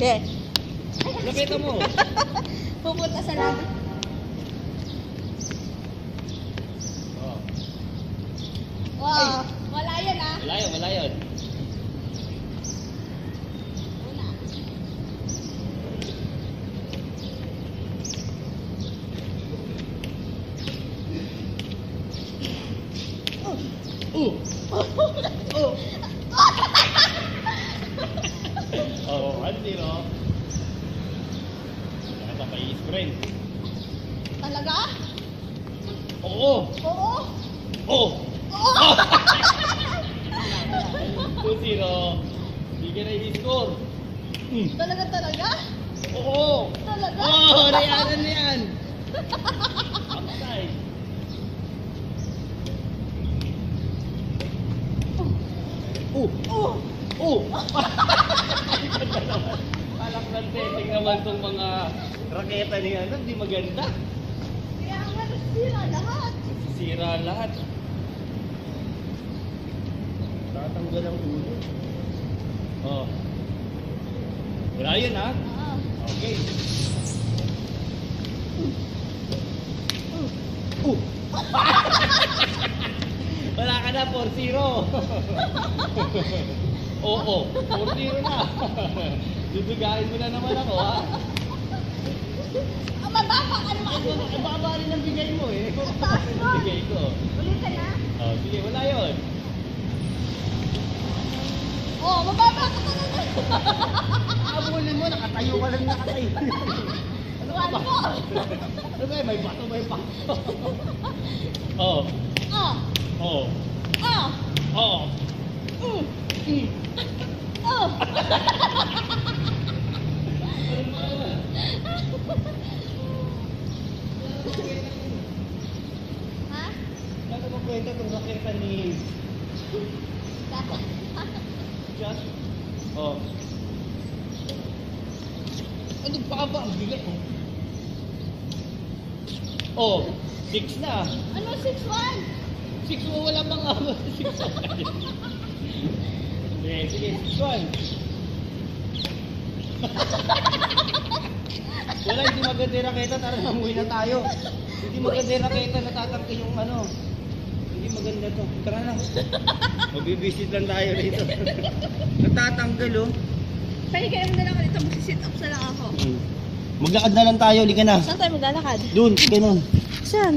Okay. Lapitan mo. Pupunta sa labi. Oh. Wow. Wala yan ah. Wala yun, wala yun. Una. Oh, 1-0. Nakapapay-spring. Talaga? Oo. Oo. Oo. Oo. 2-0. Hindi ka na i-score. Talaga talaga? Oo. Talaga? Oo, nayanan na yan. Outside. Palak ng setting naman itong mga raketa ni ano, di maganda. Kaya nga nasira lahat. Sira lahat. Tatanggal ang ulo. Oh. Wala yun ha? Ah. Okay. Wala ka na, 4-0. Oo, 4-0 na. Dudugahin mo na naman ako, ha? Ang mababa, ano ba? Ang baba rin ang bigay mo, eh. Taas mo. Ang bigay ko. Ulitin na. Oh, sige, wala yun. Oh, mababa ka talaga. Abulin mo, nakatayo ka lang nakatayo. Ano ka ba? Mo. Ano ba, may bato, may bato. Oh, Ah. oh, Ah. oh. Oh. Ha? Ano ba kwenta itong raketa ni Josh? Oh. Ano pa ba? Ang bigat, oh. Oh, 6 na. Ano 6-1? 6 mo, wala pang 6-1. Sige, 6-1. Wala, hindi maganda yung raketa. Tara, namuwi na tayo. Hindi maganda yung raketa, natatangke yung ano. Hindi maganda to. Tara na. Magbibisit lang tayo rito. Natatanggal, oh. Pahinga mo na lang dito. Mag-sit up na lang ako. Maglakad na lang tayo, hindi ka na. Saan tayo maglalakad? Doon, ganun. Saan?